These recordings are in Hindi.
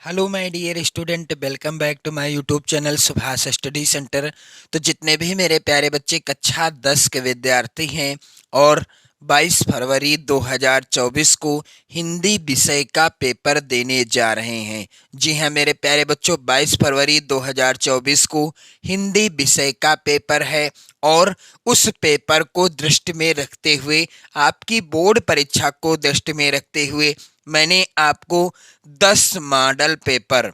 Hello my dear student, welcome back to my YouTube channel Subhash study centre. तो जितने भी मेरे प्यारे बच्चे कक्षा 10 के विद्यार्थी हैं और 22 फरवरी 2024 को हिंदी विषय का पेपर देने जा रहे हैं। जी हाँ मेरे प्यारे बच्चों, 22 फरवरी 2024 को हिंदी विषय का पेपर है और उस पेपर को दृष्टि में रखते हुए, आपकी बोर्ड परीक्षा को दृष्टि में रखते हुए मैंने आपको 10 मॉडल पेपर,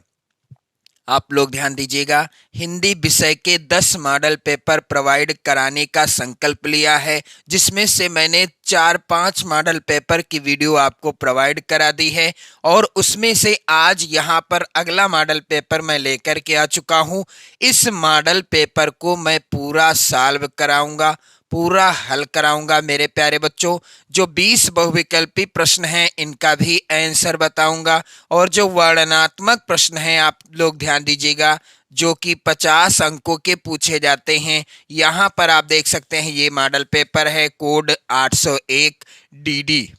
आप लोग ध्यान दीजिएगा, हिंदी विषय के 10 मॉडल पेपर प्रोवाइड कराने का संकल्प लिया है, जिसमें से मैंने 4-5 मॉडल पेपर की वीडियो आपको प्रोवाइड करा दी है और उसमें से आज यहाँ पर अगला मॉडल पेपर मैं लेकर के आ चुका हूँ। इस मॉडल पेपर को मैं पूरा सॉल्व कराऊंगा, पूरा हल कराऊंगा मेरे प्यारे बच्चों। जो 20 बहुविकल्पी प्रश्न हैं इनका भी आंसर बताऊंगा और जो वर्णनात्मक प्रश्न हैं आप लोग ध्यान दीजिएगा, जो कि 50 अंकों के पूछे जाते हैं। यहाँ पर आप देख सकते हैं ये मॉडल पेपर है, कोड 801 डीडी।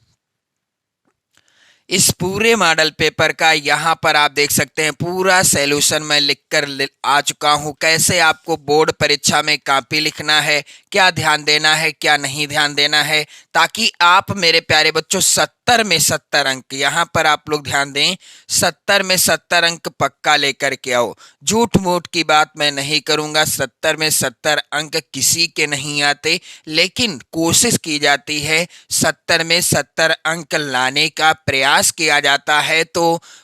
इस पूरे मॉडल पेपर का यहाँ पर आप देख सकते हैं पूरा सॉल्यूशन मैं लिखकर आ चुका हूँ। कैसे आपको बोर्ड परीक्षा में कॉपी लिखना है, क्या ध्यान देना है, क्या नहीं ध्यान देना है, ताकि आप मेरे प्यारे बच्चों 70 में 70 अंक, यहाँ पर आप लोग ध्यान दें, 70 में 70 अंक पक्का लेकर के आओ। झूठ मूठ की बात मैं नहीं करूँगा, 70 में 70 अंक किसी के नहीं आते, लेकिन कोशिश की जाती है 70 में 70 अंक लाने का प्रयास किया जाता है। तो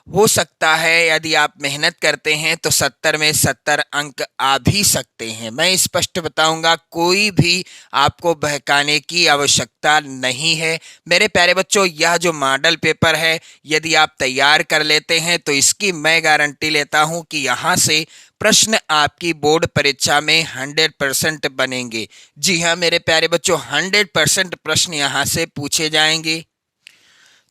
हो सकता है यदि आप मेहनत करते हैं तो 70 में 70 अंक आ भी सकते हैं। मैं स्पष्ट बताऊंगा, कोई भी आपको बहकाने की आवश्यकता नहीं है मेरे प्यारे बच्चों। यह जो मॉडल पेपर है यदि आप तैयार कर लेते हैं तो इसकी मैं गारंटी लेता हूं कि यहाँ से प्रश्न आपकी बोर्ड परीक्षा में 100% बनेंगे। जी हाँ मेरे प्यारे बच्चों, 100% प्रश्न यहाँ से पूछे जाएंगे।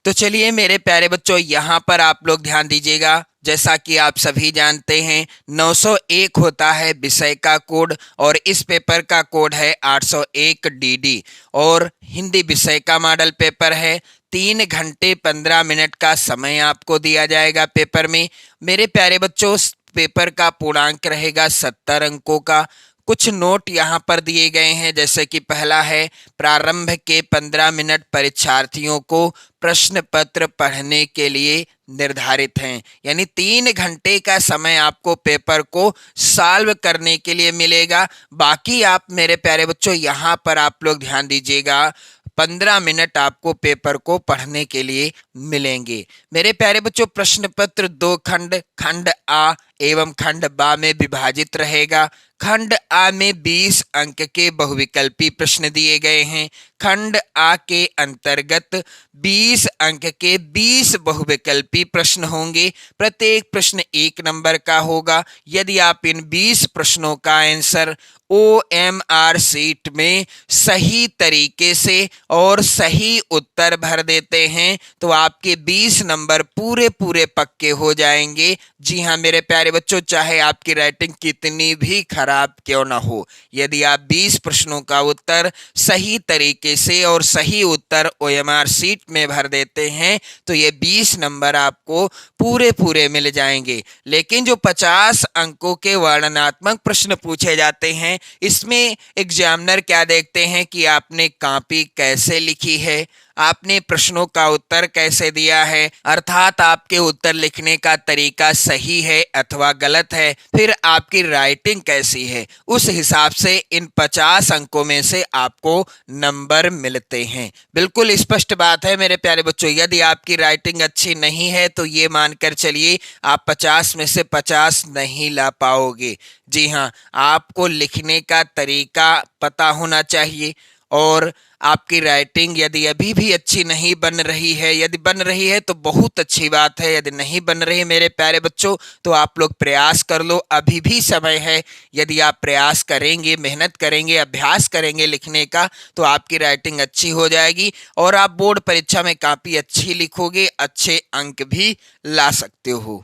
तो चलिए मेरे प्यारे बच्चों, यहाँ पर आप लोग ध्यान दीजिएगा। जैसा कि आप सभी जानते हैं 901 होता है विषय का कोड और इस पेपर का कोड है 801 डीडी और हिंदी विषय का मॉडल पेपर है। 3 घंटे 15 मिनट का समय आपको दिया जाएगा पेपर में। मेरे प्यारे बच्चों, पेपर का पूर्णांक रहेगा 70 अंकों का। कुछ नोट यहाँ पर दिए गए हैं, जैसे कि पहला है, प्रारंभ के 15 मिनट परीक्षार्थियों को प्रश्न पत्र पढ़ने के लिए निर्धारित हैं। यानी 3 घंटे का समय आपको पेपर को सॉल्व करने के लिए मिलेगा। बाकी आप मेरे प्यारे बच्चों यहाँ पर आप लोग ध्यान दीजिएगा, 15 मिनट आपको पेपर को पढ़ने के लिए मिलेंगे। मेरे प्यारे बच्चों, प्रश्न पत्र 2 खंड, खंड आ एवं खंड बा में विभाजित रहेगा। खंड आ में 20 अंक के बहुविकल्पी प्रश्न दिए गए हैं। खंड आ के अंतर्गत 20 अंक के 20 बहुविकल्पी प्रश्न होंगे। प्रत्येक प्रश्न 1 नंबर का होगा। यदि आप इन 20 प्रश्नों का आंसर OMR सीट में सही तरीके से और सही उत्तर भर देते हैं तो आपके 20 नंबर पूरे पूरे पक्के हो जाएंगे। जी हाँ मेरे प्यारे बच्चों, चाहे आपकी राइटिंग कितनी भी खराब क्यों ना हो, यदि आप 20 प्रश्नों का उत्तर सही तरीके से और सही उत्तर OMR सीट में भर देते हैं तो ये 20 नंबर आपको पूरे पूरे मिल जाएंगे। लेकिन जो 50 अंकों के वर्णनात्मक प्रश्न पूछे जाते हैं, इसमें एग्जामिनर क्या देखते हैं कि आपने कॉपी कैसे लिखी है, आपने प्रश्नों का उत्तर कैसे दिया है, अर्थात आपके उत्तर लिखने का तरीका सही है अथवा गलत है, फिर आपकी राइटिंग कैसी है। उस हिसाब से इन 50 अंकों में से आपको नंबर मिलते हैं। बिल्कुल स्पष्ट बात है मेरे प्यारे बच्चों, यदि आपकी राइटिंग अच्छी नहीं है तो ये मानकर चलिए आप 50 में से 50 नहीं ला पाओगे। जी हाँ, आपको लिखने का तरीका पता होना चाहिए और आपकी राइटिंग यदि अभी भी अच्छी नहीं बन रही है, यदि बन रही है तो बहुत अच्छी बात है, यदि नहीं बन रही मेरे प्यारे बच्चों तो आप लोग प्रयास कर लो, अभी भी समय है। यदि आप प्रयास करेंगे, मेहनत करेंगे, अभ्यास करेंगे लिखने का तो आपकी राइटिंग अच्छी हो जाएगी और आप बोर्ड परीक्षा में काफ़ी अच्छी लिखोगे, अच्छे अंक भी ला सकते हो।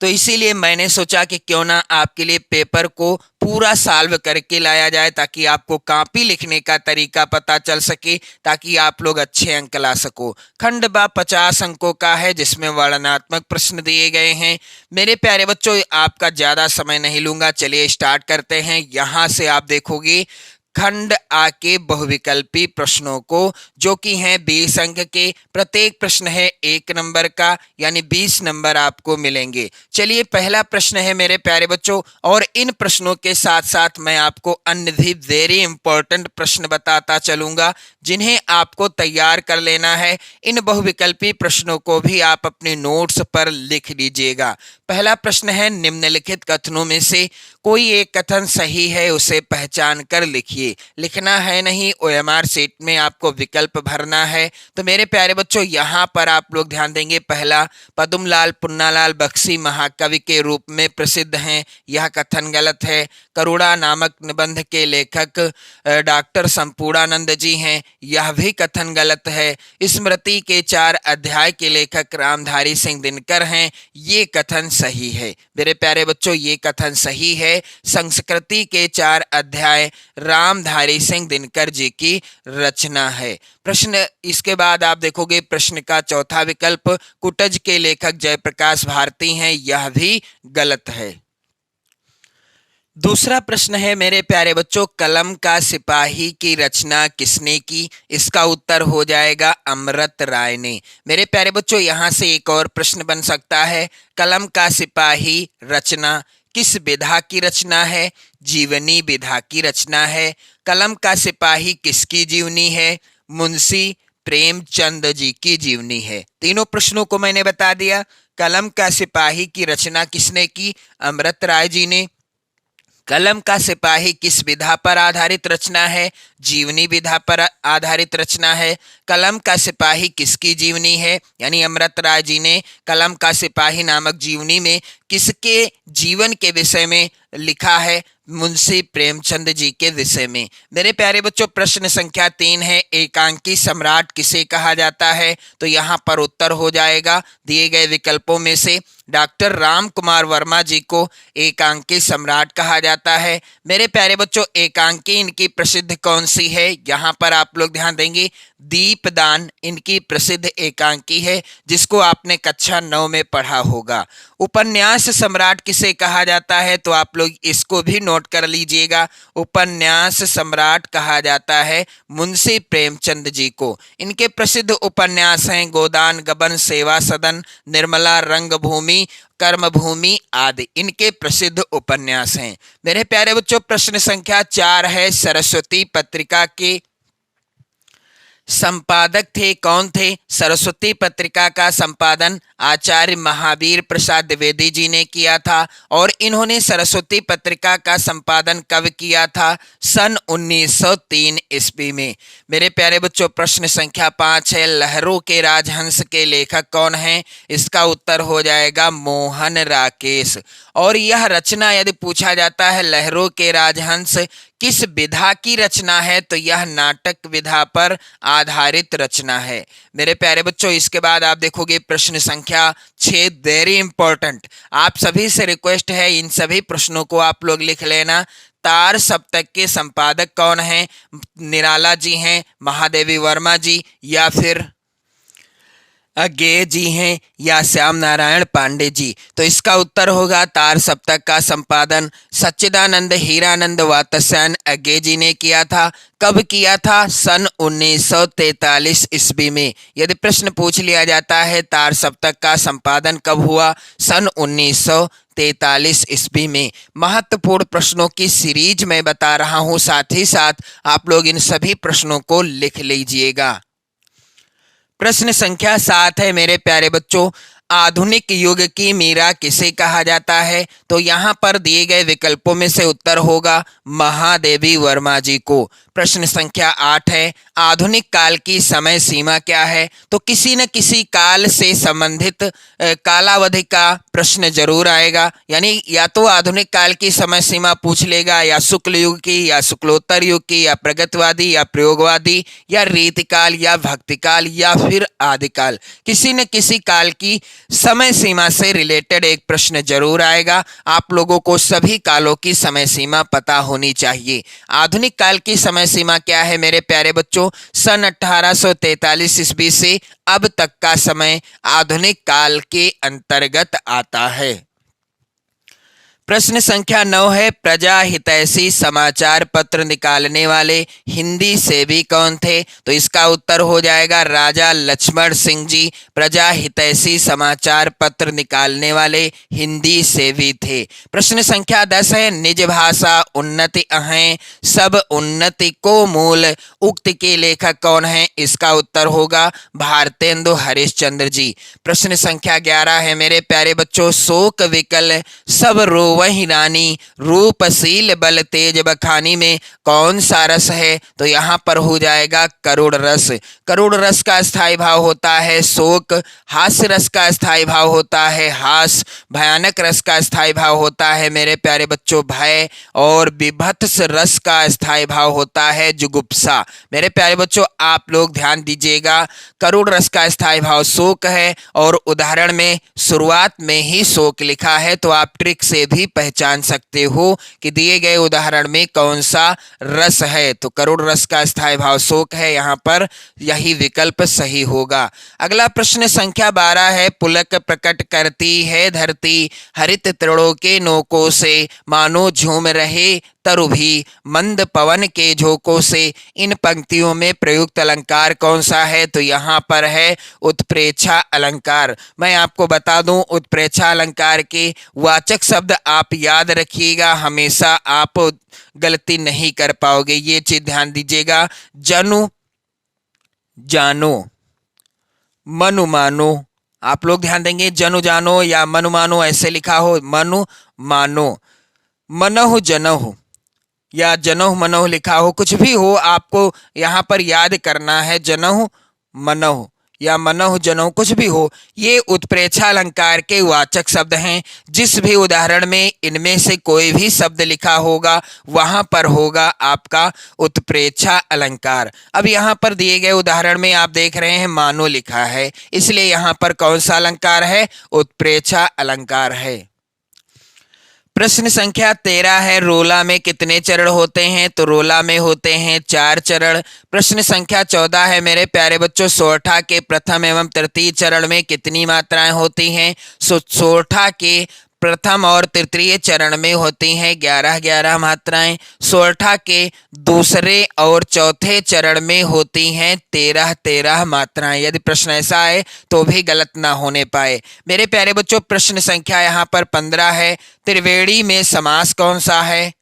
तो इसीलिए मैंने सोचा कि क्यों ना आपके लिए पेपर को पूरा सॉल्व करके लाया जाए, ताकि आपको कॉपी लिखने का तरीका पता चल सके, ताकि आप लोग अच्छे अंक ला सको। खंड बा 50 अंकों का है, जिसमें वर्णनात्मक प्रश्न दिए गए हैं। मेरे प्यारे बच्चों, आपका ज्यादा समय नहीं लूंगा, चलिए स्टार्ट करते हैं। यहां से आप देखोगे खंड आ के बहुविकल्पी प्रश्नों को, जो कि हैं 20 अंक के। प्रत्येक प्रश्न है 1 नंबर का, यानी 20 नंबर आपको मिलेंगे। चलिए पहला प्रश्न है मेरे प्यारे बच्चों, और इन प्रश्नों के साथ साथ मैं आपको अन्य भी वेरी इंपॉर्टेंट प्रश्न बताता चलूंगा, जिन्हें आपको तैयार कर लेना है। इन बहुविकल्पी प्रश्नों को भी आप अपने नोट्स पर लिख लीजिएगा। पहला प्रश्न है, निम्नलिखित कथनों में से कोई एक कथन सही है, उसे पहचान कर लिखिए। लिखना है नहीं, ओएमआर शीट में आपको विकल्प भरना है। तो मेरे प्यारे बच्चों, यहाँ पर आप लोग ध्यान देंगे। पहला, पद्मलाल पुन्नालाल बख्शी महाकवि के रूप में प्रसिद्ध हैं, यह कथन गलत है। करुणा नामक निबंध के लेखक डॉक्टर संपूर्णानंद जी हैं, यह भी कथन गलत है। स्मृति के 4 अध्याय के लेखक रामधारी सिंह दिनकर हैं, ये कथन सही है। मेरे प्यारे बच्चों, ये कथन सही है। संस्कृति के 4 अध्याय रामधारी सिंह दिनकर जी की रचना है। प्रश्न इसके बाद आप देखोगे, प्रश्न का चौथा विकल्प कुटज के लेखक जयप्रकाश भारती हैं, यह भी गलत है। दूसरा प्रश्न है मेरे प्यारे बच्चों, कलम का सिपाही की रचना किसने की? इसका उत्तर हो जाएगा अमृत राय ने। मेरे प्यारे बच्चों, यहाँ से एक और प्रश्न बन सकता है, कलम का सिपाही रचना किस विधा की रचना है? जीवनी विधा की रचना है। कलम का सिपाही किसकी जीवनी है? मुंशी प्रेमचंद जी की जीवनी है। तीनों प्रश्नों को मैंने बता दिया। कलम का सिपाही की रचना किसने की? अमृत राय जी ने। कलम का सिपाही किस विधा पर आधारित रचना है? जीवनी विधा पर आधारित रचना है। कलम का सिपाही किसकी जीवनी है? यानी अमृत राय जी ने कलम का सिपाही नामक जीवनी में किसके जीवन के विषय में लिखा है? मुंशी प्रेमचंद जी के विषय में। मेरे प्यारे बच्चों, प्रश्न संख्या 3 है, एकांकी सम्राट किसे कहा जाता है? तो यहाँ पर उत्तर हो जाएगा दिए गए विकल्पों में से डॉक्टर राम कुमार वर्मा जी को एकांकी सम्राट कहा जाता है। मेरे प्यारे बच्चों, एकांकी इनकी प्रसिद्ध कौन सी है? यहाँ पर आप लोग ध्यान देंगे, दीपदान इनकी प्रसिद्ध एकांकी है, जिसको आपने कक्षा 9 में पढ़ा होगा। उपन्यास सम्राट किसे कहा जाता है? तो आप लोग इसको भी नोट कर लीजिएगा। उपन्यास सम्राट कहा जाता है मुंशी प्रेमचंद जी को। इनके प्रसिद्ध उपन्यास हैं गोदान गबन, सेवा सदन, निर्मला, रंगभूमि, कर्मभूमि आदि इनके प्रसिद्ध उपन्यास हैं। मेरे प्यारे बच्चों, प्रश्न संख्या 4 है, सरस्वती पत्रिका के संपादक थे कौन थे? सरस्वती पत्रिका का संपादन आचार्य महावीर प्रसाद द्विवेदी जी ने किया था, और इन्होंने सरस्वती पत्रिका का संपादन कब किया था? सन 1903 ईस्वी में। मेरे प्यारे बच्चों, प्रश्न संख्या 5 है, लहरों के राजहंस के लेखक कौन हैं? इसका उत्तर हो जाएगा मोहन राकेश। और यह रचना यदि पूछा जाता है लहरों के राजहंस किस विधा की रचना है, तो यह नाटक विधा पर आधारित रचना है। मेरे प्यारे बच्चों, इसके बाद आप देखोगे प्रश्न संख्या 6, वेरी इंपॉर्टेंट। आप सभी से रिक्वेस्ट है, इन सभी प्रश्नों को आप लोग लिख लेना। तार सप्तक के संपादक कौन हैं? निराला जी हैं, महादेवी वर्मा जी, या फिर अज्ञेय जी हैं, या श्याम नारायण पांडे जी? तो इसका उत्तर होगा तार सप्तक का संपादन सच्चिदानंद हीरानंद वात्स्यायन अज्ञेय जी ने किया था। कब किया था? सन 1943 ईस्वी में। यदि प्रश्न पूछ लिया जाता है तार सप्तक का संपादन कब हुआ? सन 1943 ईस्वी में। महत्वपूर्ण प्रश्नों की सीरीज मैं बता रहा हूं, साथ ही साथ आप लोग इन सभी प्रश्नों को लिख लीजिएगा। प्रश्न संख्या 7 है मेरे प्यारे बच्चों, आधुनिक युग की मीरा किसे कहा जाता है? तो यहाँ पर दिए गए विकल्पों में से उत्तर होगा महादेवी वर्मा जी को। प्रश्न संख्या 8 है, आधुनिक काल की समय सीमा क्या है? तो किसी न किसी काल से संबंधित कालावधि का प्रश्न जरूर आएगा, यानी या तो आधुनिक काल की समय सीमा पूछ लेगा, या शुक्ल युग की, या शुक्लोत्तर युग की, या प्रगतिवादी, या प्रयोगवादी, या रीतिकाल, या भक्तिकाल, या फिर आदिकाल। किसी न किसी काल की समय सीमा से रिलेटेड एक प्रश्न जरूर आएगा। आप लोगों को सभी कालों की समय सीमा पता होनी चाहिए। आधुनिक काल की समय सीमा क्या है मेरे प्यारे बच्चों? सन 1843 ईस्वी से अब तक का समय आधुनिक काल के अंतर्गत आता है। प्रश्न संख्या 9 है, प्रजा हितैषी समाचार पत्र निकालने वाले हिंदी सेवी कौन थे? तो इसका उत्तर हो जाएगा राजा लक्ष्मण सिंह जी प्रजा हितैषी समाचार पत्र निकालने वाले हिंदी सेवी थे। प्रश्न संख्या 10 है, निज भाषा उन्नति अहें सब उन्नति को मूल उक्त के लेखक कौन है? इसका उत्तर होगा भारतेंदु हरिश्चंद्र जी। प्रश्न संख्या 11 है मेरे प्यारे बच्चों, शोक विकल सब रो वही रानी रूपशील बल तेज बखानी में कौन सा रस है? तो यहाँ पर हो जाएगा करुण रस। करुण रस का स्थायी भाव होता है शोक, हास्य रस का स्थायी भाव होता है हास, भयानक रस का स्थायी भाव होता है मेरे प्यारे बच्चों भय, और विभत्स रस का स्थायी भाव होता है जुगुप्सा। मेरे प्यारे बच्चों आप लोग ध्यान दीजिएगा, करुण रस का स्थायी भाव शोक है, और उदाहरण में शुरुआत में ही शोक लिखा है, तो आप ट्रिक से भी पहचान सकते हो कि दिए गए उदाहरण में कौन सा रस है। तो करुण रस का स्थायी भाव शोक है, यहाँ पर यही विकल्प सही होगा। अगला प्रश्न संख्या 12 है, पुलक प्रकट करती है धरती हरित तृणों के नोकों से मानो झूम रहे तरु भी मंद पवन के झोंकों से। इन पंक्तियों में प्रयुक्त अलंकार कौन सा है? तो यहाँ पर है उत्प्रेक्षा अलंकार। मैं आपको बता दूं, उत्प्रेक्षा अलंकार के वाचक शब्द आप याद रखिएगा, हमेशा आप गलती नहीं कर पाओगे, ये चीज ध्यान दीजिएगा। जनु जानो, मनु मानो, आप लोग ध्यान देंगे, जनु जानो या मनु मानो ऐसे लिखा हो, मनु मानो, मनहु जनहु या जनहु मनहु लिखा हो, कुछ भी हो आपको यहाँ पर याद करना है, जनहु मनहु या मनहु जनहु कुछ भी हो, ये उत्प्रेक्षा अलंकार के वाचक शब्द हैं। जिस भी उदाहरण में इनमें से कोई भी शब्द लिखा होगा वहां पर होगा आपका उत्प्रेक्षा अलंकार। अब यहाँ पर दिए गए उदाहरण में आप देख रहे हैं मानो लिखा है, इसलिए यहाँ पर कौन सा अलंकार है? उत्प्रेक्षा अलंकार है। प्रश्न संख्या 13 है, रोला में कितने चरण होते हैं? तो रोला में होते हैं 4 चरण। प्रश्न संख्या 14 है मेरे प्यारे बच्चों, सोरठा के प्रथम एवं तृतीय चरण में कितनी मात्राएं होती हैं? सोरठा के प्रथम और तृतीय चरण में होती हैं 11-11 मात्राएं। सोरठा के दूसरे और चौथे चरण में होती हैं 13-13 मात्राएं। यदि प्रश्न ऐसा है तो भी गलत ना होने पाए। मेरे प्यारे बच्चों प्रश्न संख्या यहाँ पर 15 है, त्रिवेणी में समास कौन सा है?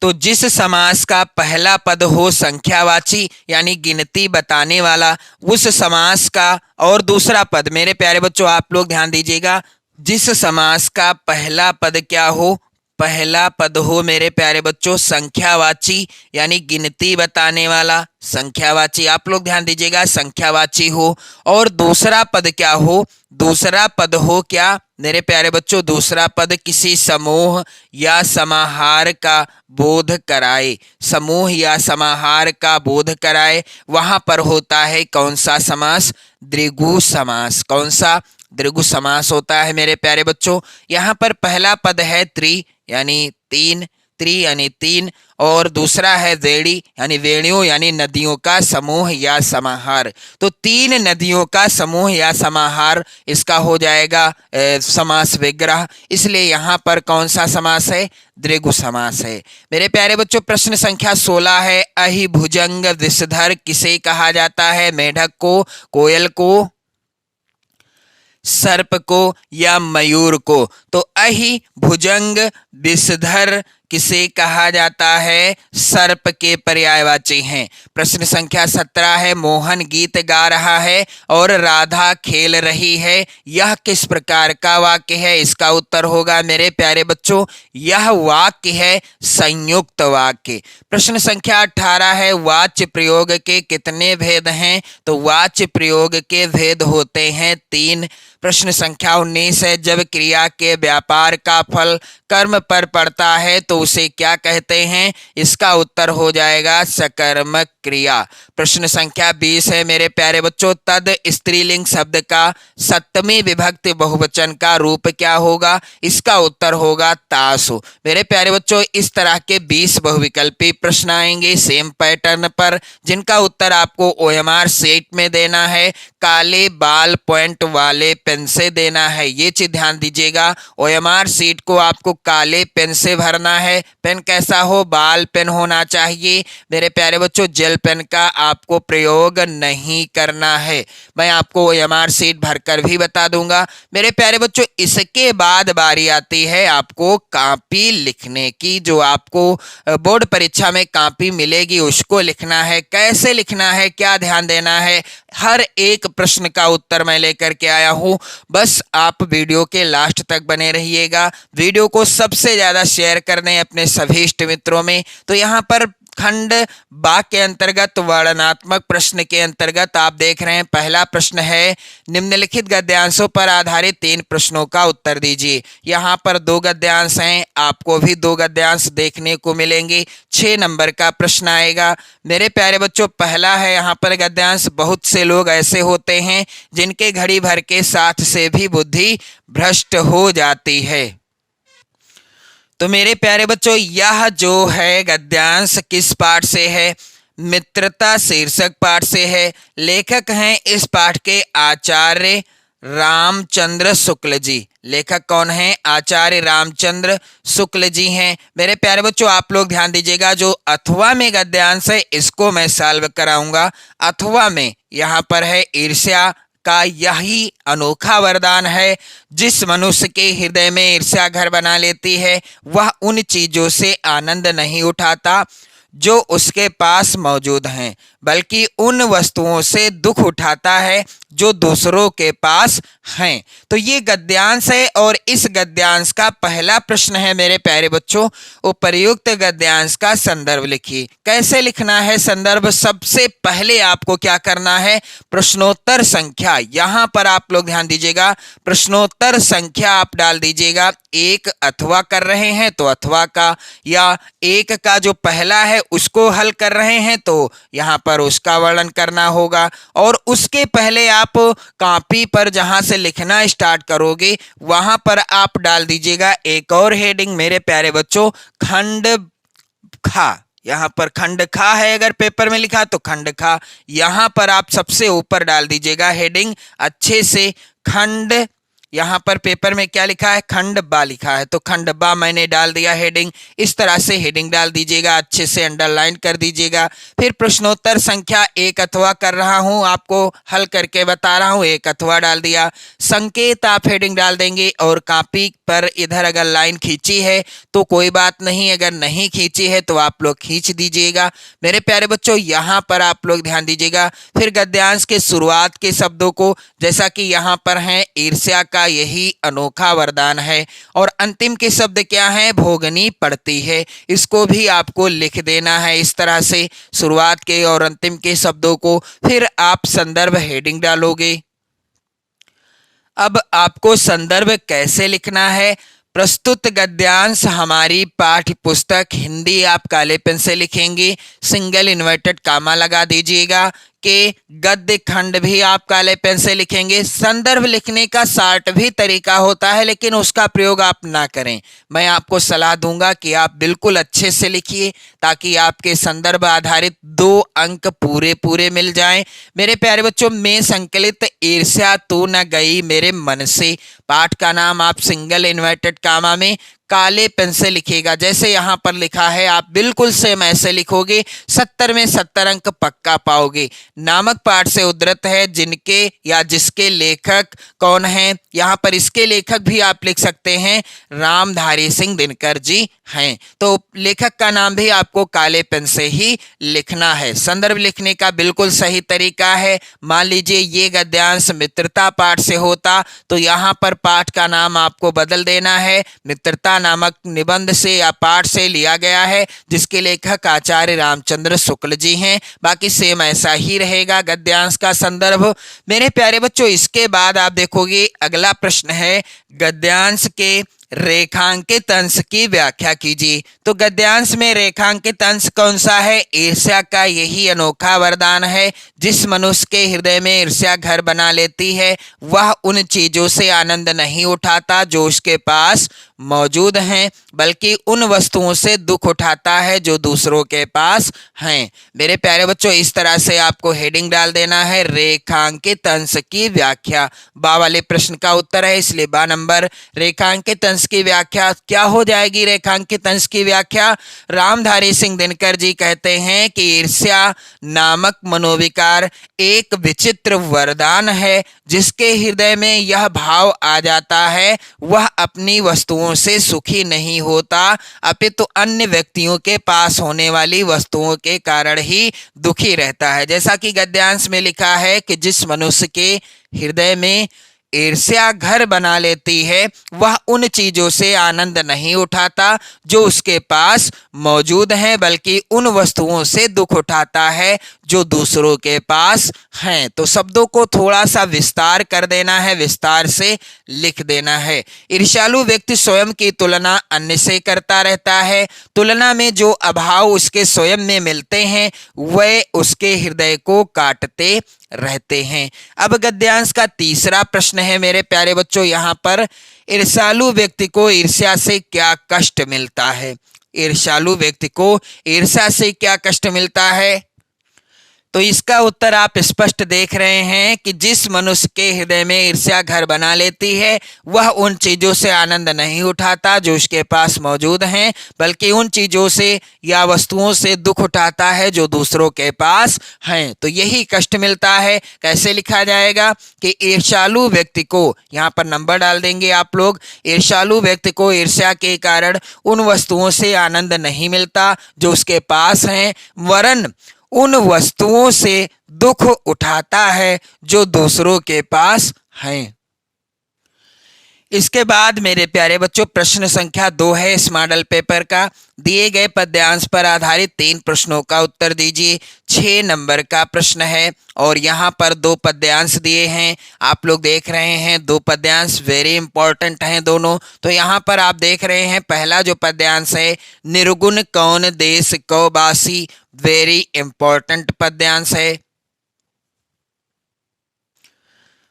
तो जिस समास का पहला पद हो संख्यावाची यानी गिनती बताने वाला, उस समास का और दूसरा पद, मेरे प्यारे बच्चों आप लोग ध्यान दीजिएगा, जिस समास का पहला पद क्या हो? पहला पद हो मेरे प्यारे बच्चों संख्यावाची यानी गिनती बताने वाला, संख्यावाची, आप लोग ध्यान दीजिएगा, संख्यावाची हो। और दूसरा पद क्या हो? दूसरा पद हो क्या मेरे प्यारे बच्चों? दूसरा पद किसी समूह या समाहार का बोध कराए, समूह या समाहार का बोध कराए, वहां पर होता है कौन सा समास? द्विगु समास। कौन सा? द्विगु समास होता है मेरे प्यारे बच्चों। यहाँ पर पहला पद है त्रि यानी तीन, त्रि यानी तीन, और दूसरा है वेणी यानी वेणियों यानी नदियों का समूह या समाहार। तो 3 नदियों का समूह या समाहार इसका हो जाएगा समास विग्रह, इसलिए यहाँ पर कौन सा समास है? द्विगु समास है। मेरे प्यारे बच्चों प्रश्न संख्या 16 है, अहि भुजंग विषधर किसे कहा जाता है? मेढक को, कोयल को, सर्प को या मयूर को? तो अहि भुजंग विषधर किसे कहा जाता है? सर्प के पर्यायवाची हैं। प्रश्न संख्या 17 है, मोहन गीत गा रहा है और राधा खेल रही है, यह किस प्रकार का वाक्य है? इसका उत्तर होगा मेरे प्यारे बच्चों, यह वाक्य है संयुक्त वाक्य। प्रश्न संख्या 18 है, वाच्य प्रयोग के कितने भेद हैं? तो वाच्य प्रयोग के भेद होते हैं 3। प्रश्न संख्या 19 है, जब क्रिया के व्यापार का फल कर्म पर पड़ता है तो उसे क्या कहते हैं? इसका उत्तर हो जाएगा सकर्मक क्रिया। प्रश्न संख्या 20 है मेरे प्यारे बच्चों, तद स्त्रीलिंग शब्द का सप्तमी विभक्ति बहुवचन का रूप क्या होगा? इसका उत्तर होगा तासु। मेरे प्यारे बच्चों, इस तरह के 20 बहुविकल्पी प्रश्न आएंगे सेम पैटर्न पर, जिनका उत्तर आपको OMR शीट में देना है, काले बाल पॉइंट वाले पेन से देना है। ये चीज ध्यान दीजिएगा, OMR शीट को आपको काले पेन से भरना है। पेन कैसा हो? बाल पेन होना चाहिए मेरे प्यारे बच्चों, जेल पेन का आपको प्रयोग नहीं करना है। मैं आपको OMR शीट भरकर भी बता दूंगा। मेरे प्यारे बच्चों, इसके बाद बारी आती है आपको कॉपी लिखने की। जो आपको बोर्ड परीक्षा में कॉपी मिलेगी उसको लिखना है। कैसे लिखना है, क्या ध्यान देना है, हर एक प्रश्न का उत्तर मैं लेकर के आया हूं। बस आप वीडियो के लास्ट तक बने रहिएगा। वीडियो को सबसे ज्यादा शेयर कर दें अपने सभी इष्ट मित्रों में। तो यहाँ पर खंड बा के अंतर्गत वर्णनात्मक प्रश्न के अंतर्गत आप देख रहे हैं, पहला प्रश्न है, निम्नलिखित गद्यांशों पर आधारित 3 प्रश्नों का उत्तर दीजिए। यहाँ पर 2 गद्यांश हैं, आपको भी 2 गद्यांश देखने को मिलेंगे। 6 नंबर का प्रश्न आएगा मेरे प्यारे बच्चों। पहला है यहाँ पर गद्यांश, बहुत से लोग ऐसे होते हैं जिनके घड़ी भर के साथ से भी बुद्धि भ्रष्ट हो जाती है। तो मेरे प्यारे बच्चों, यह जो है गद्यांश किस पाठ से है? मित्रता शीर्षक पाठ से है। लेखक हैं इस पाठ के आचार्य रामचंद्र शुक्ल जी। लेखक कौन है? आचार्य रामचंद्र शुक्ल जी हैं। मेरे प्यारे बच्चों, आप लोग ध्यान दीजिएगा, जो अथवा में गद्यांश है इसको मैं सॉल्व कराऊंगा। अथवा में यहाँ पर है, ईर्ष्या का यही अनोखा वरदान है। जिस मनुष्य के हृदय में ईर्ष्या घर बना लेती है, वह उन चीजों से आनंद नहीं उठाता जो उसके पास मौजूद हैं, बल्कि उन वस्तुओं से दुख उठाता है जो दूसरों के पास हैं। तो ये गद्यांश है और इस गद्यांश का पहला प्रश्न है मेरे प्यारे बच्चों, उपर्युक्त गद्यांश का संदर्भ लिखिए। कैसे लिखना है संदर्भ? सबसे पहले आपको क्या करना है? प्रश्नोत्तर संख्या, यहाँ पर आप लोग ध्यान दीजिएगा, प्रश्नोत्तर संख्या आप डाल दीजिएगा। 1 अथवा कर रहे हैं तो अथवा का, या 1 का जो पहला है उसको हल कर रहे हैं तो यहाँ पर उसका वर्णन करना होगा। और उसके पहले आप कॉपी पर जहां से लिखना स्टार्ट करोगे वहां पर आप डाल दीजिएगा एक और हेडिंग मेरे प्यारे बच्चों, खंड खा। यहाँ पर खंड खा है, अगर पेपर में लिखा तो खंड खा। यहाँ पर आप सबसे ऊपर डाल दीजिएगा हेडिंग अच्छे से, खंड, यहाँ पर पेपर में क्या लिखा है? खंड बा लिखा है, तो खंड बा मैंने डाल दिया हेडिंग। इस तरह से हेडिंग डाल दीजिएगा, अच्छे से अंडरलाइन कर दीजिएगा। फिर प्रश्नोत्तर संख्या 1 अथवा कर रहा हूँ, आपको हल करके बता रहा हूँ, 1 अथवा डाल दिया। संकेत आप हेडिंग डाल देंगे और कॉपी पर इधर अगर लाइन खींची है तो कोई बात नहीं, अगर नहीं खींची है तो आप लोग खींच दीजिएगा। मेरे प्यारे बच्चों, यहाँ पर आप लोग ध्यान दीजिएगा। फिर गद्यांश के शुरुआत के शब्दों को, जैसा कि यहाँ पर है, ईर्ष्या का यही अनोखा वरदान है, और अंतिम के शब्द क्या है? भोगनी पड़ती है। इसको भी आपको लिख देना है इस तरह से, शुरुआत के और अंतिम के शब्दों को। फिर आप संदर्भ हेडिंग डालोगे। अब आपको संदर्भ कैसे लिखना है? प्रस्तुत गद्यांश हमारी पाठ्य पुस्तक हिंदी आप काले पेन से लिखेंगे, सिंगल इन्वर्टेड कामा लगा दीजिएगा के गद्य खंड भी आप काले पेन से लिखेंगे। संदर्भ लिखने का शार्ट भी तरीका होता है, लेकिन उसका प्रयोग आप ना करें। मैं आपको सलाह दूंगा कि आप बिल्कुल अच्छे से लिखिए ताकि आपके संदर्भ आधारित 2 अंक पूरे पूरे मिल जाएं। मेरे प्यारे बच्चों, में संकलित ईर्ष्या तू न गई मेरे मन से, पाठ का नाम आप सिंगल इन्वर्टेड कामा में काले पेन से लिखिएगा। जैसे यहाँ पर लिखा है आप बिल्कुल सेम ऐसे लिखोगे, 70 में 70 अंक पक्का पाओगे। नामक पाठ से उद्धृत है जिनके या जिसके लेखक कौन है। यहाँ पर इसके लेखक भी आप लिख सकते हैं, रामधारी सिंह दिनकर जी हैं। तो लेखक का नाम भी आपको काले पेन से ही लिखना है। संदर्भ लिखने का बिल्कुल सही तरीका है। मान लीजिए ये गद्यांश मित्रता पाठ से होता तो यहाँ पर पाठ का नाम आपको बदल देना है। मित्रता नामक निबंध से या पाठ से लिया गया है जिसके लेखक आचार्य रामचंद्र शुक्ल जी हैं। बाकी सेम ऐसा ही रहेगा गद्यांश का संदर्भ। मेरे प्यारे बच्चों, इसके बाद आप देखोगे अगला प्रश्न है, गद्यांश के रेखांकित अंश की व्याख्या कीजिए। तो गद्यांश में रेखांकित अंश कौन सा है? ईर्ष्या का यही अनोखा वरदान है। जिस मनुष्य के हृदय में ईर्ष्या घर बना लेती है वह उन चीजों से आनंद नहीं उठाता जो उसके पास मौजूद हैं, बल्कि उन वस्तुओं से दुख उठाता है जो दूसरों के पास हैं। मेरे प्यारे बच्चों, इस तरह से आपको हेडिंग डाल देना है, रेखांकित अंश की व्याख्या। बा वाले प्रश्न का उत्तर है, इसलिए बा नंबर। रेखांकित अंश की व्याख्या क्या हो जाएगी? रेखांकित अंश की व्याख्या, रामधारी सिंह दिनकर जी कहते हैं कि ईर्ष्या नामक मनोविकार एक विचित्र वरदान है। जिसके हृदय में यह भाव आ जाता है वह अपनी वस्तुओं से सुखी नहीं होता, अपितु अन्य व्यक्तियों के पास होने वाली वस्तुओं के कारण ही दुखी रहता है। जैसा कि गद्यांश में लिखा है कि जिस मनुष्य के हृदय में ईर्ष्या घर बना लेती है वह उन चीजों से आनंद नहीं उठाता जो उसके पास मौजूद हैं, बल्कि उन वस्तुओं से दुख उठाता है जो दूसरों के पास हैं। तो शब्दों को थोड़ा सा विस्तार कर देना है, विस्तार से लिख देना है। ईर्ष्यालु व्यक्ति स्वयं की तुलना अन्य से करता रहता है। तुलना में जो अभाव उसके स्वयं में मिलते हैं वे उसके हृदय को काटते रहते हैं। अब गद्यांश का तीसरा प्रश्न है मेरे प्यारे बच्चों, यहाँ पर ईर्ष्यालु व्यक्ति को ईर्ष्या से क्या कष्ट मिलता है? ईर्ष्यालु व्यक्ति को ईर्ष्या से क्या कष्ट मिलता है? तो इसका उत्तर आप स्पष्ट देख रहे हैं कि जिस मनुष्य के हृदय में ईर्ष्या घर बना लेती है वह उन चीजों से आनंद नहीं उठाता जो उसके पास मौजूद हैं, बल्कि उन चीजों से या वस्तुओं से दुख उठाता है जो दूसरों के पास हैं। तो यही कष्ट मिलता है। कैसे लिखा जाएगा कि ईर्ष्यालु व्यक्ति को, यहाँ पर नंबर डाल देंगे आप लोग, ईर्ष्यालु व्यक्ति को ईर्ष्या के कारण उन वस्तुओं से आनंद नहीं मिलता जो उसके पास हैं, वरन उन वस्तुओं से दुख उठाता है जो दूसरों के पास हैं। इसके बाद मेरे प्यारे बच्चों प्रश्न संख्या 2 है इस मॉडल पेपर का। दिए गए पद्यांश पर आधारित 3 प्रश्नों का उत्तर दीजिए। 6 नंबर का प्रश्न है और यहाँ पर 2 पद्यांश दिए हैं। आप लोग देख रहे हैं 2 पद्यांश वेरी इंपॉर्टेंट हैं दोनों। तो यहाँ पर आप देख रहे हैं पहला जो पद्यांश है, निर्गुण कौन देश को बासी, वेरी इंपॉर्टेंट पद्यांश है।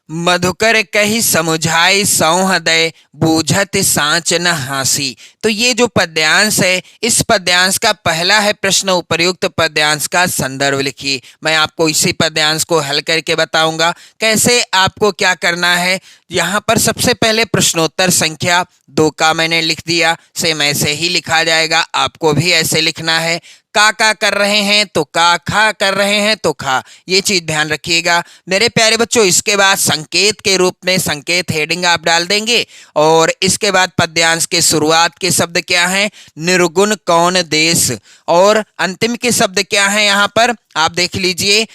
मधुकर कही समुझाई सौहृदय बूझत सांच न हासी। तो ये जो पद्यांश है इस पद्यांश का पहला है प्रश्न, उपर्युक्त पद्यांश का संदर्भ लिखिए। मैं आपको इसी पद्यांश को हल करके बताऊंगा कैसे आपको क्या करना है। यहाँ पर सबसे पहले प्रश्नोत्तर संख्या 2 का मैंने लिख दिया, सेम ऐसे ही लिखा जाएगा, आपको भी ऐसे लिखना है। का कर रहे हैं तो का, खा कर रहे हैं तो खा, ये चीज ध्यान रखिएगा मेरे प्यारे बच्चों। इसके बाद संकेत के रूप में संकेत हेडिंग आप डाल देंगे और इसके बाद पद्यांश के शुरुआत के शब्द क्या हैं, निर्गुण कौन देश, और अंतिम के शब्द क्या हैं यहाँ पर आप देख लीजिए,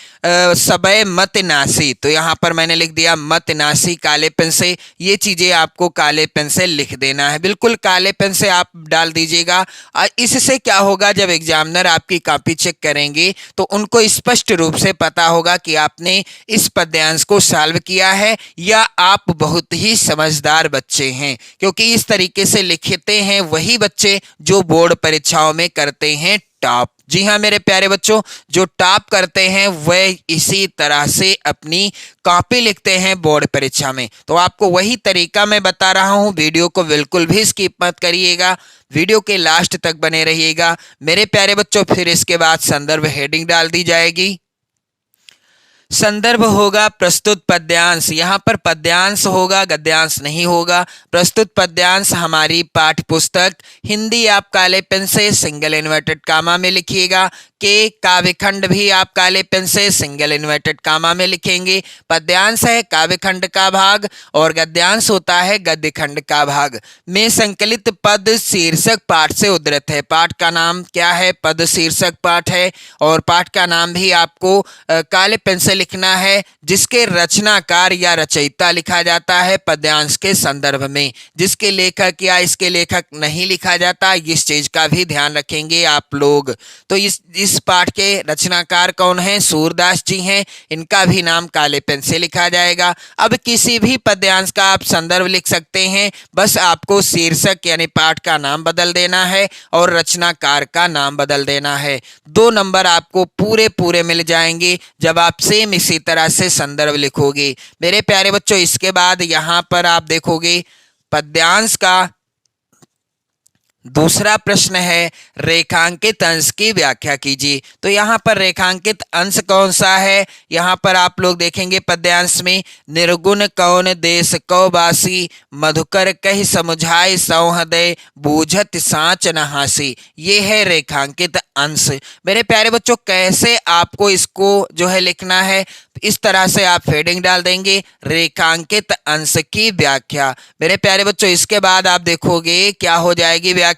सबय मत नासी। तो यहाँ पर मैंने लिख दिया मत नासी काले पेन से। ये चीजें आपको काले पेन से लिख देना है, बिल्कुल काले पेन से आप डाल दीजिएगा। इससे क्या होगा, जब एग्जामिनर आपकी कॉपी चेक करेंगे तो उनको स्पष्ट रूप से पता होगा कि आपने इस पद्यांश को सॉल्व किया है या आप बहुत ही समझदार बच्चे हैं, क्योंकि इस तरीके से लिखते हैं वही बच्चे जो बोर्ड परीक्षाओं में करते हैं टॉप। जी हाँ मेरे प्यारे बच्चों, जो टॉप करते हैं वह इसी तरह से अपनी कॉपी लिखते हैं बोर्ड परीक्षा में। तो आपको वही तरीका मैं बता रहा हूं, वीडियो को बिल्कुल भी स्किप मत करिएगा, वीडियो के लास्ट तक बने रहिएगा मेरे प्यारे बच्चों। फिर इसके बाद संदर्भ हेडिंग डाल दी जाएगी। संदर्भ होगा प्रस्तुत पद्यांश। यहाँ पर पद्यांश होगा, गद्यांश नहीं होगा। प्रस्तुत पद्यांश हमारी पाठ्य पुस्तक हिंदी आप काले पेन से सिंगल इन्वर्टेड कामा में लिखिएगा। के काव्यखंड भी आप काले पेन से सिंगल इन्वर्टेड कामा में लिखेंगे। पद्यांश है काव्यखंड का भाग और गद्यांश होता है गद्यखंड का भाग। में संकलित पद शीर्षक पाठ से उद्धृत है। पाठ का नाम क्या है? पद शीर्षक पाठ है। और पाठ का नाम भी आपको काले पेन से लिखना है, जिसके रचनाकार या रचयिता लिखा जाता है पद्यांश के संदर्भ में। जिसके लेखक या इसके लेखक नहीं लिखा जाता, इस चीज का भी ध्यान रखेंगे आप लोग। तो इस पाठ के रचनाकार कौन है? सूरदास जी हैं। इनका भी नाम काले पेन से लिखा जाएगा। अब किसी भी पद्यांश का आप संदर्भ लिख सकते हैं, बस आपको शीर्षक यानी पाठ का नाम बदल देना है और रचनाकार का नाम बदल देना है। 2 नंबर आपको पूरे पूरे मिल जाएंगे जब आप सेम इसी तरह से संदर्भ लिखोगे। मेरे प्यारे बच्चों, इसके बाद यहां पर आप देखोगे पद्यांश का दूसरा प्रश्न है, रेखांकित अंश की व्याख्या कीजिए। तो यहाँ पर रेखांकित अंश कौन सा है? यहाँ पर आप लोग देखेंगे पद्यांश में, निर्गुण कौन देश कौ बासी, मधुकर कहि समुझाए सौहृदय, बूझत साँच न हासी। ये है रेखांकित अंश। मेरे प्यारे बच्चों, कैसे आपको इसको जो है लिखना है, इस तरह से आप फेडिंग डाल देंगे, रेखांकित अंश की व्याख्या। मेरे प्यारे बच्चों, इसके बाद आप देखोगे क्या हो जाएगी व्याख्या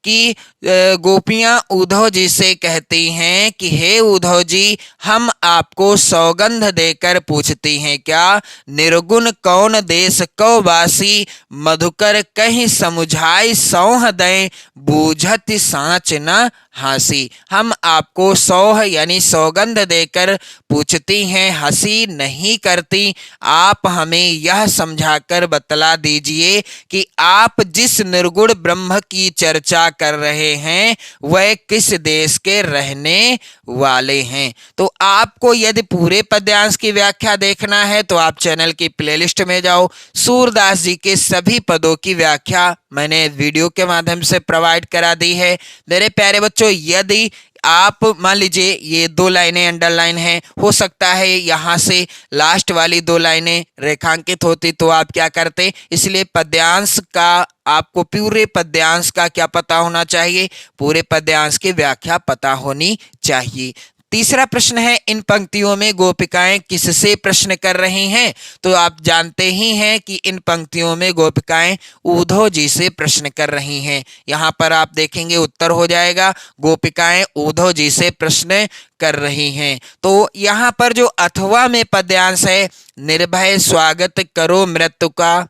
कि गोपियां उद्धव जी से कहती हैं कि हे उद्धव जी, हम आपको सौगंध देकर पूछती हैं क्या, निर्गुण कौन देश कौ वासी, मधुकर कहीं समुझाई सौहृदय, बूझत साँच न हासी। हम आपको सौह यानी सौगंध देकर पूछती हैं, हंसी नहीं करती। आप हमें यह समझाकर बतला दीजिए कि आप जिस निर्गुण ब्रह्म की चर्चा कर रहे हैं वह किस देश के रहने वाले हैं। तो आपको यदि पूरे पद्यांश की व्याख्या देखना है तो आप चैनल की प्लेलिस्ट में जाओ। सूरदास जी के सभी पदों की व्याख्या मैंने वीडियो के माध्यम से प्रोवाइड करा दी है। मेरे प्यारे बच्चों, यदि आप मान लीजिए ये 2 लाइनें अंडरलाइन हैं, हो सकता है यहाँ से लास्ट वाली 2 लाइनें रेखांकित होती तो आप क्या करते, इसलिए पद्यांश का आपको पूरे पद्यांश का क्या पता होना चाहिए, पूरे पद्यांश की व्याख्या पता होनी चाहिए। तीसरा प्रश्न है, इन पंक्तियों में गोपिकाएं किससे प्रश्न कर रही हैं? तो आप जानते ही हैं कि इन पंक्तियों में गोपिकाएं उद्धव जी से प्रश्न कर रही हैं। यहाँ पर आप देखेंगे उत्तर हो जाएगा, गोपिकाएं उद्धव जी से प्रश्न कर रही हैं। तो यहाँ पर जो अथवा में पद्यांश है, निर्भय स्वागत करो मृत्यु का,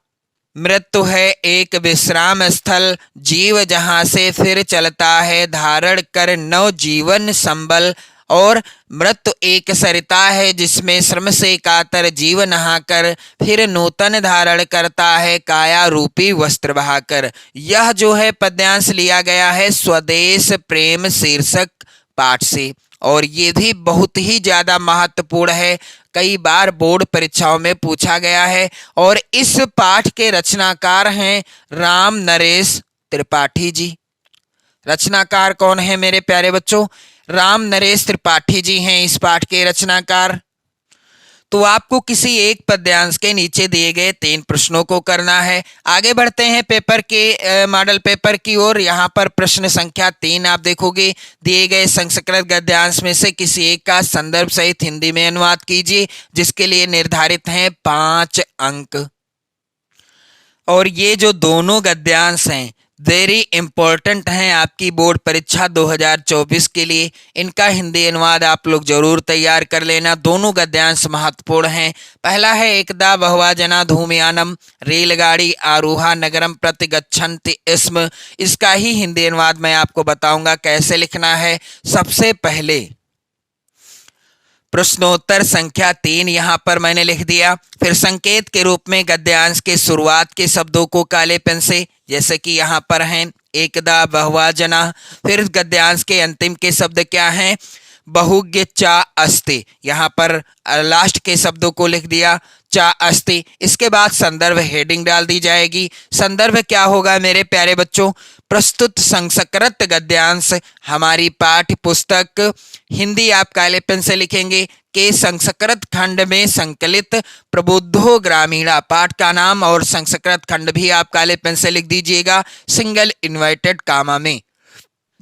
मृत्यु है एक विश्राम स्थल, जीव जहां से फिर चलता है, धारण कर नव जीवन संबल। और मृत्यु एक सरिता है जिसमें श्रम से कातर जीव नहाकर फिर नूतन धारण करता है, काया रूपी वस्त्र बहाकर। यह जो है पद्यांश लिया गया है स्वदेश प्रेम शीर्षक पाठ से, और ये भी बहुत ही ज्यादा महत्वपूर्ण है, कई बार बोर्ड परीक्षाओं में पूछा गया है। और इस पाठ के रचनाकार हैं राम नरेश त्रिपाठी जी। रचनाकार कौन है मेरे प्यारे बच्चों? राम नरेश त्रिपाठी जी हैं इस पाठ के रचनाकार। तो आपको किसी एक पद्यांश के नीचे दिए गए 3 प्रश्नों को करना है। आगे बढ़ते हैं पेपर के मॉडल पेपर की ओर। यहाँ पर प्रश्न संख्या 3 आप देखोगे, दिए गए संस्कृत गद्यांश में से किसी एक का संदर्भ सहित हिंदी में अनुवाद कीजिए, जिसके लिए निर्धारित हैं 5 अंक। और ये जो दोनों गद्यांश हैं वेरी इंपॉर्टेंट हैं आपकी बोर्ड परीक्षा 2024 के लिए। इनका हिंदी अनुवाद आप लोग जरूर तैयार कर लेना। दोनों गद्यांश महत्वपूर्ण हैं। पहला है, एकदा बहवा जना धूमयानम, रेलगाड़ी आरोहा नगरम प्रति गच्छन्ति स्म। इसका ही हिंदी अनुवाद मैं आपको बताऊंगा कैसे लिखना है। सबसे पहले प्रश्नोत्तर संख्या 3 यहाँ पर मैंने लिख दिया। फिर संकेत के रूप में गद्यांश के शुरुआत के शब्दों को काले पेन से, जैसे कि यहाँ पर हैं एकदा बहवा जना। फिर गद्यांश के अंतिम के शब्द क्या हैं? बहुज्ञ चा अस्ति। यहाँ पर लास्ट के शब्दों को लिख दिया। चा अस्ति। इसके बाद संदर्भ हेडिंग डाल दी जाएगी। संदर्भ क्या होगा मेरे प्यारे बच्चों? प्रस्तुत संस्कृत गद्यांश हमारी पाठ्य पुस्तक हिंदी आप काले पेन से लिखेंगे के संस्कृत खंड में संकलित प्रबुद्धो ग्रामीणा पाठ का नाम और संस्कृत खंड भी आप काले पेन से लिख दीजिएगा सिंगल इन्वर्टेड कामा में।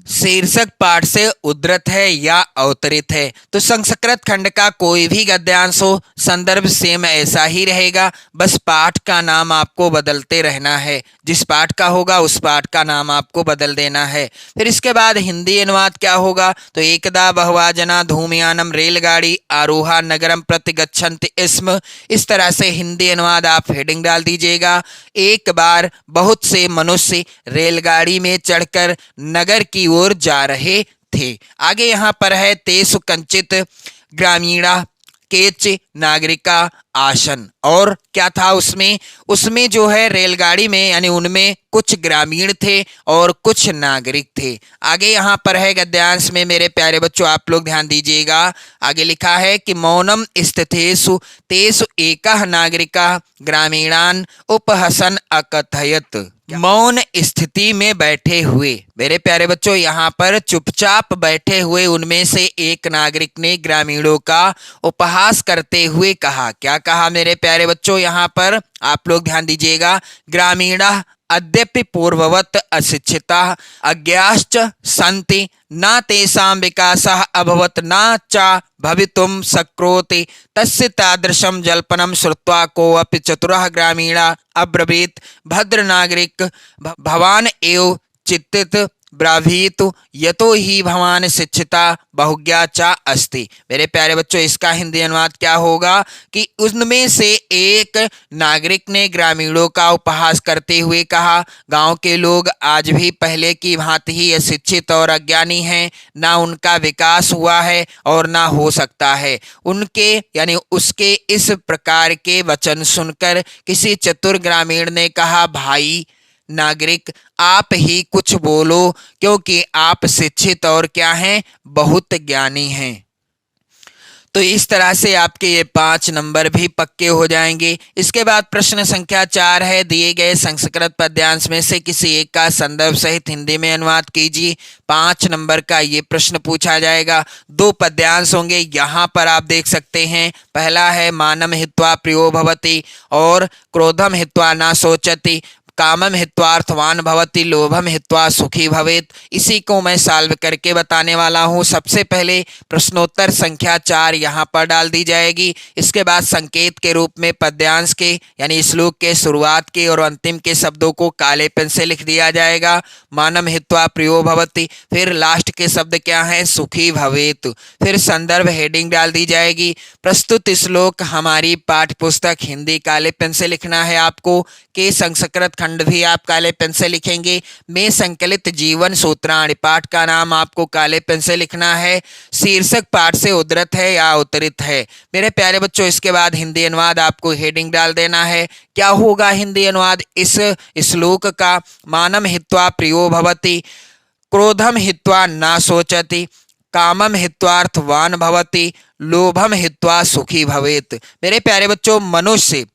शीर्षक पाठ से उद्धृत है या अवतरित है। तो संस्कृत खंड का कोई भी गद्यांश हो, संदर्भ सेम ऐसा ही रहेगा, बस पाठ का नाम आपको बदलते रहना है। जिस पाठ का होगा उस पाठ का नाम आपको बदल देना है। फिर इसके बाद हिंदी अनुवाद क्या होगा? तो एकदा बहवा जना धूमयानम रेलगाड़ी आरोहा नगरम प्रति गच्छन्ति स्म। इस तरह से हिंदी अनुवाद आप हेडिंग डाल दीजिएगा। एक बार बहुत से मनुष्य रेलगाड़ी में चढ़कर नगर की ओर जा रहे थे। आगे यहाँ पर है तेषु कंचित ग्रामीणा केच नागरिका आसन। और क्या था उसमें जो है रेलगाड़ी में यानी उनमें कुछ ग्रामीण थे और कुछ नागरिक थे। आगे यहाँ पर है गद्यांश में मेरे प्यारे बच्चों आप लोग ध्यान दीजिएगा। आगे लिखा है कि मौनम स्थितेषु तेषु एकः नागरिका ग्रामीणान उपहसन अकथयत। मौन स्थिति में बैठे हुए मेरे प्यारे बच्चों यहाँ पर चुपचाप बैठे हुए उनमें से एक नागरिक ने ग्रामीणों का उपहास करते हुए कहा। क्या कहा मेरे प्यारे बच्चों? यहाँ पर आप लोग ध्यान दीजिएगा। ग्रामीणा अद्यपि पूर्ववत अशिक्षिता अज्ञाश्च सन्ति न तेषां विकासः अभवत् न च भवितुं शक्नोति तस्य तादृशं जल्पनं श्रुत्वा कोऽपि चतुरः ग्रामीणः अब्रवीत् भद्रनागरिक भवान् एव चित्तित ब्रावीत यतो ही भवान शिक्षिता बहुज्ञा चा अस्ति। मेरे प्यारे बच्चों इसका हिंदी अनुवाद क्या होगा कि उनमें से एक नागरिक ने ग्रामीणों का उपहास करते हुए कहा, गांव के लोग आज भी पहले की भांति ही अशिक्षित और अज्ञानी हैं, ना उनका विकास हुआ है और ना हो सकता है। उनके यानी उसके इस प्रकार के वचन सुनकर किसी चतुर ग्रामीण ने कहा, भाई नागरिक आप ही कुछ बोलो क्योंकि आप शिक्षित और क्या हैं, बहुत ज्ञानी हैं। तो इस तरह से आपके ये 5 नंबर भी पक्के हो जाएंगे। इसके बाद प्रश्न संख्या 4 है, दिए गए संस्कृत पद्यांश में से किसी एक का संदर्भ सहित हिंदी में अनुवाद कीजिए। 5 नंबर का ये प्रश्न पूछा जाएगा। 2 पद्यांश होंगे, यहाँ पर आप देख सकते हैं। पहला है मानम हित्वा प्रियो भवति और क्रोधम हित्वा न सोचति कामम हित्वार्थवान भवति लोभम हित्वा सुखी भवेत। इसी को मैं सॉल्व करके बताने वाला हूँ। सबसे पहले प्रश्नोत्तर संख्या 4 यहाँ पर डाल दी जाएगी। इसके बाद संकेत के रूप में पद्यांश के यानी श्लोक के शुरुआत के और अंतिम के शब्दों को काले पेन से लिख दिया जाएगा। मानम हित्वा प्रियो भवति, फिर लास्ट के शब्द क्या है, सुखी भवेत। फिर संदर्भ हेडिंग डाल दी जाएगी। प्रस्तुत श्लोक हमारी पाठ्य पुस्तक हिंदी काले पेन से लिखना है आपको। के संस्कृत खंड भी आप काले पेन से लिखेंगे। में संकलित जीवन सूत्राणि पाठ का नाम आपको काले पेन से लिखना है। शीर्षक पाठ से उद्धृत है या अवतरित है। मेरे प्यारे बच्चों इसके बाद हिंदी अनुवाद आपको हेडिंग डाल देना है। क्या होगा हिंदी अनुवाद इस श्लोक का? मानम हित्वा प्रियो भवति, क्रोधम हित्वा न सोचति, कामम हित्वार्थवान भवति, लोभम हित्वा सुखी भवेत। मेरे प्यारे बच्चों मनुष्य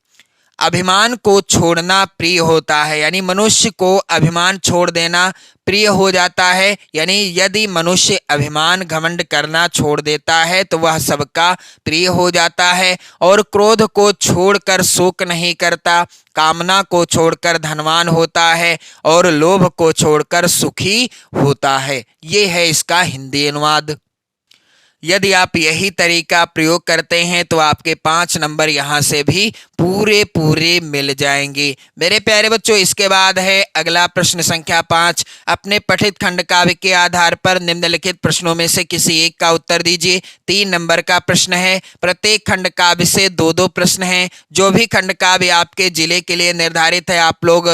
अभिमान को छोड़ना प्रिय होता है, यानी मनुष्य को अभिमान छोड़ देना प्रिय हो जाता है। यानी यदि मनुष्य अभिमान घमंड करना छोड़ देता है तो वह सबका प्रिय हो जाता है। और क्रोध को छोड़कर शोक नहीं करता, कामना को छोड़कर धनवान होता है और लोभ को छोड़कर सुखी होता है। ये है इसका हिंदी अनुवाद। यदि आप यही तरीका प्रयोग करते हैं तो आपके 5 नंबर यहाँ से भी पूरे मिल जाएंगे। मेरे प्यारे बच्चों इसके बाद है अगला प्रश्न संख्या 5। अपने पठित खंड काव्य के आधार पर निम्नलिखित प्रश्नों में से किसी एक का उत्तर दीजिए। 3 नंबर का प्रश्न है। प्रत्येक खंड काव्य से 2-2 प्रश्न हैं। जो भी खंड काव्य आपके जिले के लिए निर्धारित है आप लोग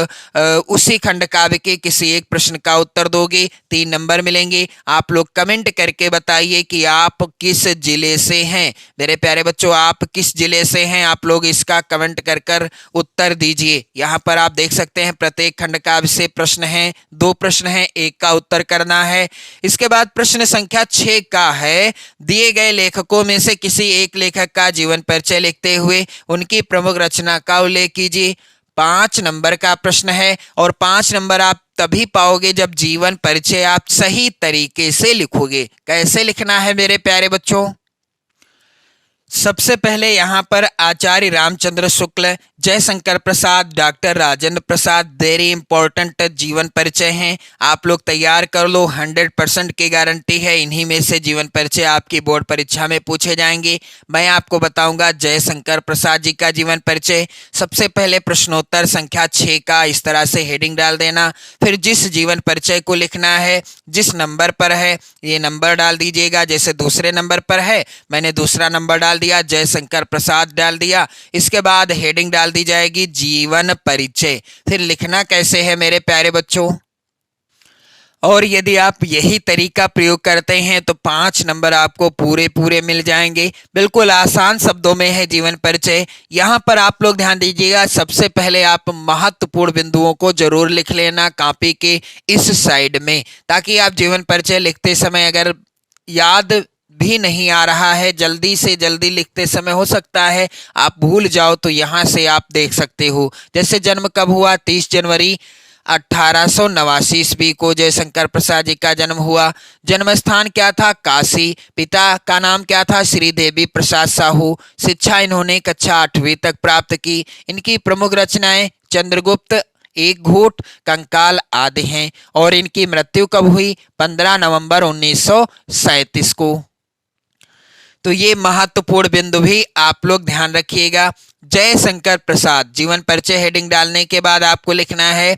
उसी खंड काव्य के किसी एक प्रश्न का उत्तर दोगे, 3 नंबर मिलेंगे। आप लोग कमेंट करके बताइए कि आप आप किस जिले से हैं? मेरे प्यारे बच्चों, आप किस जिले से हैं? आप लोग इसका कमेंट कर कर उत्तर दीजिए। यहाँ पर आप देख सकते हैं प्रत्येक खंड का से प्रश्न है, 2 प्रश्न है, एक का उत्तर करना है। इसके बाद प्रश्न संख्या 6 का है, दिए गए लेखकों में से किसी एक लेखक का जीवन परिचय लिखते हुए उनकी प्रमुख रचना का उल्लेख कीजिए। 5 नंबर का प्रश्न है और 5 नंबर आप तभी पाओगे जब जीवन परिचय आप सही तरीके से लिखोगे। कैसे लिखना है मेरे प्यारे बच्चों? सबसे पहले यहाँ पर आचार्य Ramchandra Shukla, Jaishankar Prasad, doctor Rajendra Prasad, very important जीवन परिचय हैं। आप लोग तैयार कर लो, 100% की गारंटी है इन्हीं में से जीवन परिचय आपकी बोर्ड परीक्षा में पूछे जाएंगे। मैं आपको बताऊंगा जयशंकर प्रसाद जी का जीवन परिचय। सबसे पहले प्रश्नोत्तर संख्या 6 का इस तरह से हेडिंग डाल देना, फिर जिस जीवन परिचय को लिखना है, जिस नंबर पर है ये नंबर डाल दीजिएगा। जैसे दूसरे नंबर पर है, मैंने दूसरा नंबर डाल दिया, जयशंकर प्रसाद डाल दिया। इसके बाद हेडिंग डाल दी जाएगी जीवन परिचय। फिर लिखना कैसे है मेरे प्यारे बच्चों? और यदि आप यही तरीका प्रयोग करते हैं तो 5 नंबर आपको पूरे मिल जाएंगे। बिल्कुल आसान शब्दों में है जीवन परिचय। यहाँ पर आप लोग ध्यान दीजिएगा, सबसे पहले आप महत्वपूर्ण बिंदुओं को जरूर लिख लेना कॉपी के इस साइड में, ताकि आप जीवन परिचय लिखते समय अगर याद भी नहीं आ रहा है, जल्दी से जल्दी लिखते समय हो सकता है आप भूल जाओ, तो यहाँ से आप देख सकते हो। जैसे जन्म कब हुआ? 30 जनवरी 1889 ईस्वी को जयशंकर प्रसाद जी का जन्म हुआ। जन्म स्थान क्या था? काशी। पिता का नाम क्या था? श्री देवी प्रसाद साहू। शिक्षा इन्होंने कक्षा 8वीं तक प्राप्त की। इनकी प्रमुख रचनाएं चंद्रगुप्त, एक घूट, कंकाल आदि हैं। और इनकी मृत्यु कब हुई? 15 नवंबर 1937 को। तो ये महत्वपूर्ण बिंदु भी आप लोग ध्यान रखिएगा। जयशंकर प्रसाद जीवन परिचय हेडिंग डालने के बाद आपको लिखना है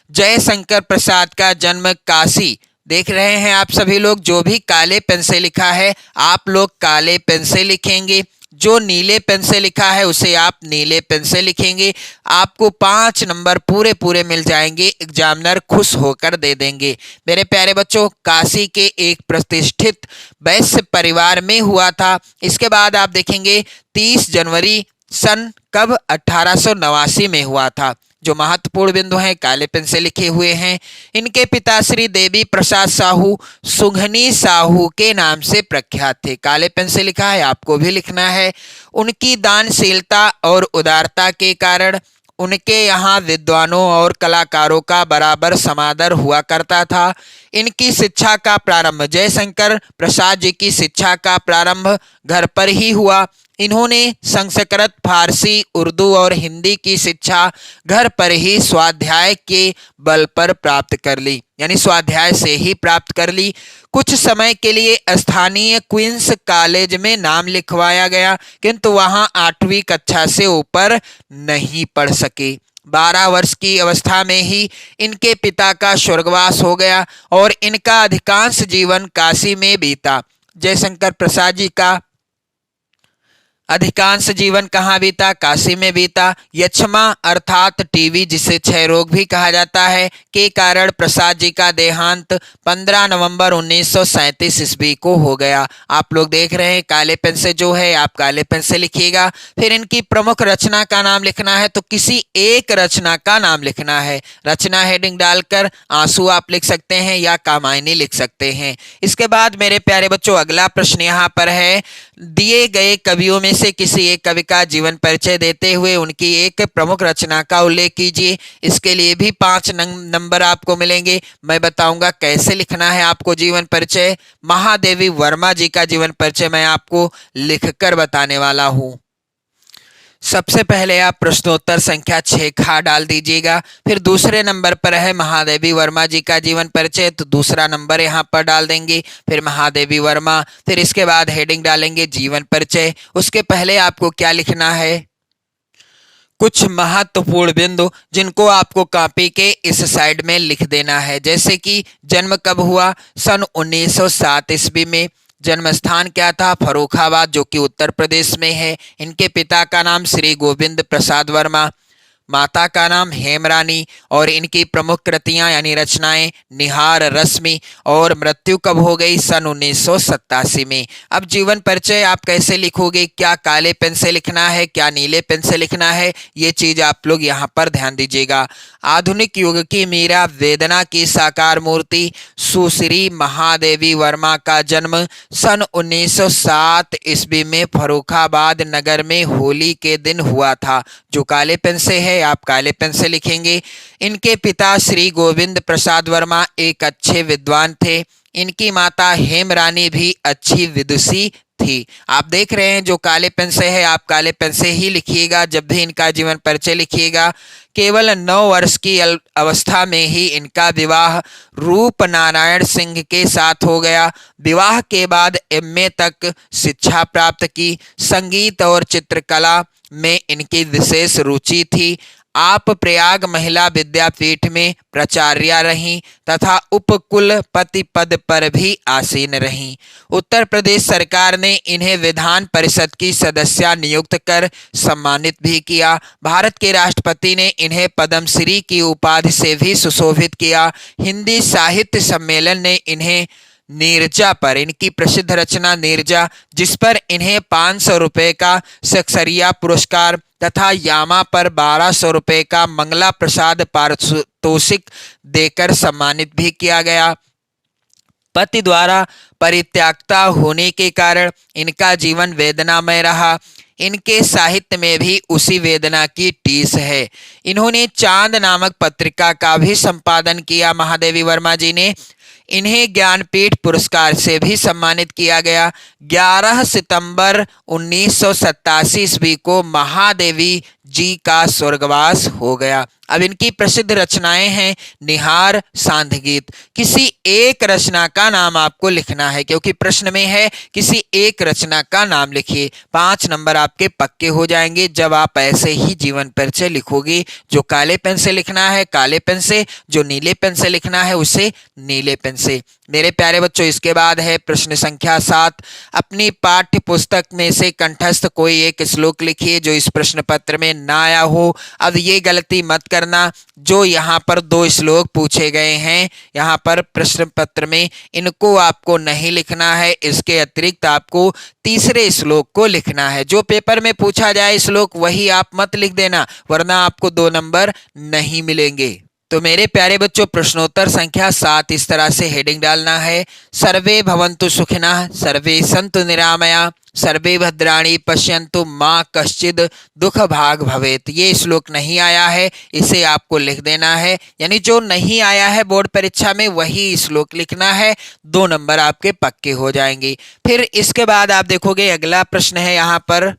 जयशंकर प्रसाद का जन्म काशी। देख रहे हैं आप सभी लोग, जो भी काले पेन से लिखा है आप लोग काले पेन से लिखेंगे, जो नीले पेन से लिखा है उसे आप नीले पेन से लिखेंगे। आपको 5 नंबर पूरे मिल जाएंगे, एग्जामिनर खुश होकर दे देंगे। मेरे प्यारे बच्चों, काशी के एक प्रतिष्ठित वैश्य परिवार में हुआ था। इसके बाद आप देखेंगे 30 जनवरी सन कब? 1889 में हुआ था। जो महत्वपूर्ण बिंदु हैं काले पेन से लिखे हुए हैं। इनके पिता श्री देवी प्रसाद साहू सुघनी साहू के नाम से प्रख्यात थे। काले पेन से लिखा है, आपको भी लिखना है। उनकी दानशीलता और उदारता के कारण उनके यहाँ विद्वानों और कलाकारों का बराबर समादर हुआ करता था। इनकी शिक्षा का प्रारंभ, जयशंकर प्रसाद जी की शिक्षा का प्रारंभ घर पर ही हुआ। इन्होंने संस्कृत, फारसी, उर्दू और हिंदी की शिक्षा घर पर ही स्वाध्याय के बल पर प्राप्त कर ली, यानी स्वाध्याय से ही प्राप्त कर ली। कुछ समय के लिए स्थानीय क्वींस कॉलेज में नाम लिखवाया गया, किंतु वहां 8वीं कक्षा से ऊपर नहीं पढ़ सके। 12 वर्ष की अवस्था में ही इनके पिता का स्वर्गवास हो गया और इनका अधिकांश जीवन काशी में बीता। जयशंकर प्रसाद जी का अधिकांश जीवन कहाँ बीता? काशी में बीता। यक्ष्मा अर्थात टीबी, जिसे क्षय रोग भी कहा जाता है, के कारण प्रसाद जी का देहांत 15 नवंबर 1937 ईस्वी को हो गया। आप लोग देख रहे हैं काले पेन से, जो है आप काले पेन से लिखिएगा। फिर इनकी प्रमुख रचना का नाम लिखना है, तो किसी एक रचना का नाम लिखना है। रचना हेडिंग डालकर आंसू आप लिख सकते हैं या कामायनी लिख सकते हैं। इसके बाद मेरे प्यारे बच्चों, अगला प्रश्न यहाँ पर है, दिए गए कवियों में से किसी एक कवि का जीवन परिचय देते हुए उनकी एक प्रमुख रचना का उल्लेख कीजिए। इसके लिए भी 5 नंबर आपको मिलेंगे। मैं बताऊंगा कैसे लिखना है आपको जीवन परिचय। महादेवी वर्मा जी का जीवन परिचय मैं आपको लिखकर बताने वाला हूं। सबसे पहले आप प्रश्नोत्तर संख्या 6 खा डाल दीजिएगा। फिर दूसरे नंबर पर है महादेवी वर्मा जी का जीवन परिचय, तो दूसरा नंबर यहाँ पर डाल देंगे। फिर महादेवी वर्मा, फिर इसके बाद हेडिंग डालेंगे जीवन परिचय। उसके पहले आपको क्या लिखना है? कुछ महत्वपूर्ण बिंदु जिनको आपको कॉपी के इस साइड में लिख देना है। जैसे कि जन्म कब हुआ? सन 1907 ईस्वी में। जन्म स्थान क्या था? फर्रुखाबाद, जो कि उत्तर प्रदेश में है। इनके पिता का नाम श्री गोविंद प्रसाद वर्मा। माता का नाम हेमरानी और इनकी प्रमुख कृतियां यानी रचनाएं निहार, रश्मि और मृत्यु कब हो गई? सन 1987 में। अब जीवन परिचय आप कैसे लिखोगे? क्या काले पेन से लिखना है, क्या नीले पेन से लिखना है, ये चीज आप लोग यहाँ पर ध्यान दीजिएगा। आधुनिक युग की मीरा वेदना की साकार मूर्ति सुश्री महादेवी वर्मा का जन्म सन 1907 ईस्वी में फर्रुखाबाद नगर में होली के दिन हुआ था। जो काले पेन से है आप काले पेन से लिखेंगे। इनके पिता श्री गोविंद प्रसाद वर्मा एक अच्छे विद्वान थे। इनकी माता हेमरानी भी अच्छी विदुषी थी। आप देख रहे हैं जो काले पेन से है आप काले पेन से ही लिखिएगा जब भी इनका जीवन परिचय लिखिएगा। केवल 9 वर्ष की अवस्था में ही इनका विवाह रूप नारायण सिंह के साथ हो गया। विवाह के बाद एमए तक शिक्षा प्राप्त की। संगीत और चित्रकला में इनकी विशेष रुचि थी। आप प्रयाग महिला विद्यापीठ में प्राचार्या रहीं तथा उपकुलपति पद पर भी आसीन रहीं। उत्तर प्रदेश सरकार ने इन्हें विधान परिषद की सदस्य नियुक्त कर सम्मानित भी किया। भारत के राष्ट्रपति ने इन्हें पद्मश्री की उपाधि से भी सुशोभित किया। हिंदी साहित्य सम्मेलन ने इन्हें नीरजा पर, इनकी प्रसिद्ध रचना नीरजा, जिस पर इन्हें 500 रुपये का सक्सरिया पुरस्कार तथा यामा पर 1200 रुपये का मंगला प्रसाद पारितोषिक देकर सम्मानित भी किया गया। पति द्वारा परित्यक्ता होने के कारण इनका जीवन वेदनामय रहा। इनके साहित्य में भी उसी वेदना की टीस है। इन्होंने चांद नामक पत्रिका का भी संपादन किया। महादेवी वर्मा जी ने इन्हें ज्ञानपीठ पुरस्कार से भी सम्मानित किया गया। 11 सितंबर 1987 ईस्वी को महादेवी जी का स्वर्गवास हो गया। अब इनकी प्रसिद्ध रचनाएं हैं निहार, सांध्य गीत। किसी एक रचना का नाम आपको लिखना है क्योंकि प्रश्न में है किसी एक रचना का नाम लिखिए। 5 नंबर आपके पक्के हो जाएंगे जब आप ऐसे ही जीवन परिचय लिखोगे। जो काले पेन से लिखना है काले पेन से, जो नीले पेन से लिखना है उसे नीले पेन से। मेरे प्यारे बच्चों, इसके बाद है प्रश्न संख्या 7। अपनी पाठ्य पुस्तक में से कंठस्थ कोई एक श्लोक लिखिए जो इस प्रश्न पत्र में ना आया हो। अब ये गलती मत करना, जो यहाँ पर 2 श्लोक पूछे गए हैं यहाँ पर प्रश्न पत्र में, इनको आपको नहीं लिखना है। इसके अतिरिक्त आपको तीसरे श्लोक को लिखना है। जो पेपर में पूछा जाए श्लोक वही आप मत लिख देना, वरना आपको 2 नंबर नहीं मिलेंगे। तो मेरे प्यारे बच्चों, प्रश्नोत्तर संख्या 7 इस तरह से हेडिंग डालना है। सर्वे भवन्तु सुखिनः, सर्वे सन्तु निरामया, सर्वे भद्राणि पश्यन्तु माँ कश्चिद दुख भाग भवेत। ये श्लोक नहीं आया है, इसे आपको लिख देना है। यानी जो नहीं आया है बोर्ड परीक्षा में वही श्लोक लिखना है। 2 नंबर आपके पक्के हो जाएंगे। फिर इसके बाद आप देखोगे अगला प्रश्न है यहाँ पर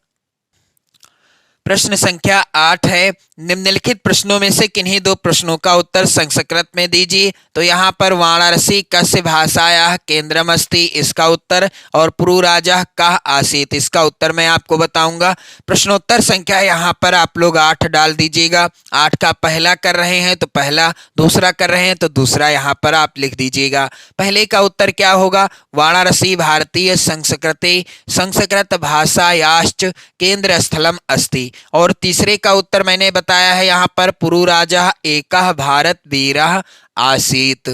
प्रश्न संख्या 8 है। निम्नलिखित प्रश्नों में से किन्हीं 2 प्रश्नों का उत्तर संस्कृत में दीजिए। तो यहाँ पर वाराणसी कस्य भाषायाः केंद्रमस्ति, इसका उत्तर, और पुरुराजः कः आसीत्, इसका उत्तर मैं आपको बताऊंगा। प्रश्नोत्तर संख्या यहाँ पर आप लोग 8 डाल दीजिएगा। 8 का पहला कर रहे हैं तो पहला, दूसरा कर रहे हैं तो दूसरा यहाँ पर आप लिख दीजिएगा। पहले का उत्तर क्या होगा? वाराणसी भारतीय संस्कृते संस्कृत भाषायाश्च केंद्र स्थलम अस्ति। और तीसरे का उत्तर मैंने बताया है यहाँ पर पुरुराजः एकः भारत वीरः आसीत्।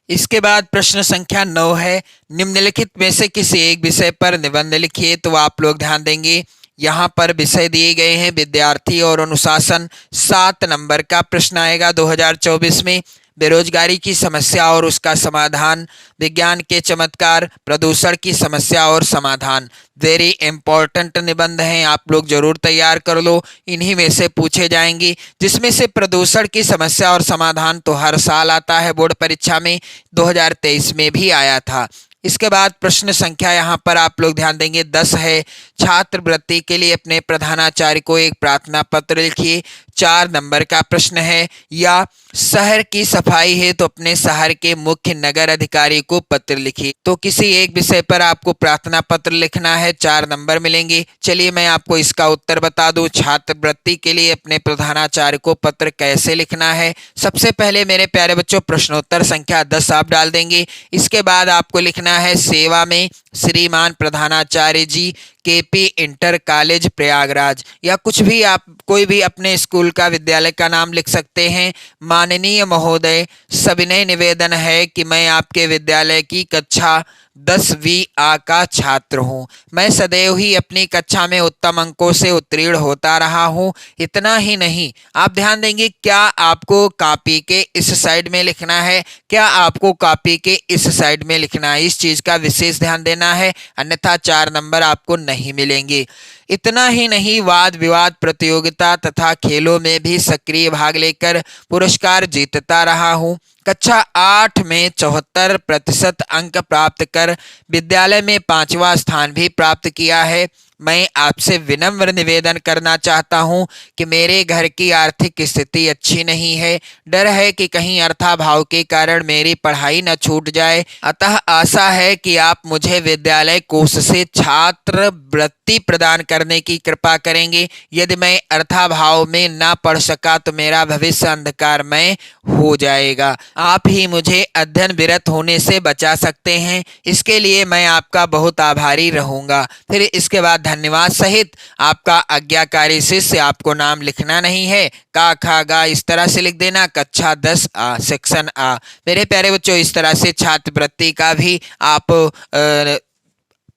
इसके बाद प्रश्न संख्या 9 है। निम्नलिखित में से किसी एक विषय पर निबंध लिखिए। तो आप लोग ध्यान देंगे यहाँ पर विषय दिए गए हैं विद्यार्थी और अनुशासन। 7 नंबर का प्रश्न आएगा 2024 में। बेरोजगारी की समस्या और उसका समाधान, विज्ञान के चमत्कार, प्रदूषण की समस्या और समाधान। वेरी इंपॉर्टेंट निबंध हैं, आप लोग जरूर तैयार कर लो। इन्हीं में से पूछे जाएंगे, जिसमें से प्रदूषण की समस्या और समाधान तो हर साल आता है बोर्ड परीक्षा में, 2023 में भी आया था। इसके बाद प्रश्न संख्या यहाँ पर आप लोग ध्यान देंगे 10 है। छात्रवृत्ति के लिए अपने प्रधानाचार्य को एक प्रार्थना पत्र लिखिए। 4 नंबर का प्रश्न है। या शहर की सफाई है तो अपने शहर के मुख्य नगर अधिकारी को पत्र लिखिए। तो किसी एक विषय पर आपको प्रार्थना पत्र लिखना है, 4 नंबर मिलेंगे। चलिए मैं आपको इसका उत्तर बता दूं। छात्रवृत्ति के लिए अपने प्रधानाचार्य को पत्र कैसे लिखना है? सबसे पहले मेरे प्यारे बच्चों प्रश्नोत्तर संख्या 10 आप डाल देंगे। इसके बाद आपको लिखना है सेवा में श्रीमान प्रधानाचार्य जी, केपी इंटर कॉलेज प्रयागराज, या कुछ भी आप कोई भी अपने स्कूल का विद्यालय का नाम लिख सकते हैं। माननीय महोदय, सविनय निवेदन है कि मैं आपके विद्यालय की कक्षा 10वीं A का छात्र हूँ। मैं सदैव ही अपनी कक्षा में उत्तम अंकों से उत्तीर्ण होता रहा हूँ। इतना ही नहीं, आप ध्यान देंगे, क्या आपको कॉपी के इस साइड में लिखना है, क्या आपको कॉपी के इस साइड में लिखना है, इस चीज का विशेष ध्यान देना है, अन्यथा 4 नंबर आपको नहीं मिलेंगे। इतना ही नहीं, वाद विवाद प्रतियोगिता तथा खेलों में भी सक्रिय भाग लेकर पुरस्कार जीतता रहा हूँ। कक्षा 8 में 74% अंक प्राप्त कर विद्यालय में 5वां स्थान भी प्राप्त किया है। मैं आपसे विनम्र निवेदन करना चाहता हूं कि मेरे घर की आर्थिक स्थिति अच्छी नहीं है। डर है कि कहीं अर्थाभाव के कारण मेरी पढ़ाई न छूट जाए। अतः आशा है कि आप मुझे विद्यालय कोष से छात्रवृत्ति प्रदान करने की कृपा करेंगे। यदि मैं अर्थाभाव में न पढ़ सका तो मेरा भविष्य अंधकारमय हो जाएगा। आप ही मुझे अध्ययन विरत होने से बचा सकते हैं। इसके लिए मैं आपका बहुत आभारी रहूंगा। फिर इसके बाद धन्यवाद सहित आपका आज्ञाकारी शिष्य। आपको नाम लिखना नहीं है, का खा गा इस तरह से लिख देना, कक्षा 10A सेक्शन A। मेरे प्यारे बच्चों, इस तरह से छात्रवृत्ति का भी आप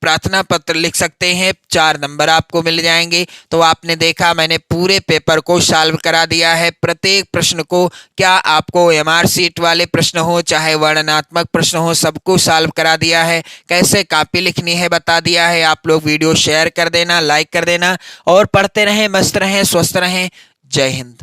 प्रार्थना पत्र लिख सकते हैं, 4 नंबर आपको मिल जाएंगे। तो आपने देखा, मैंने पूरे पेपर को सॉल्व करा दिया है। प्रत्येक प्रश्न को, क्या आपको MR शीट वाले प्रश्न हो चाहे वर्णनात्मक प्रश्न हो, सबको सॉल्व करा दिया है। कैसे कॉपी लिखनी है बता दिया है। आप लोग वीडियो शेयर कर देना, लाइक कर देना और पढ़ते रहें, मस्त रहें, स्वस्थ रहें। जय हिंद।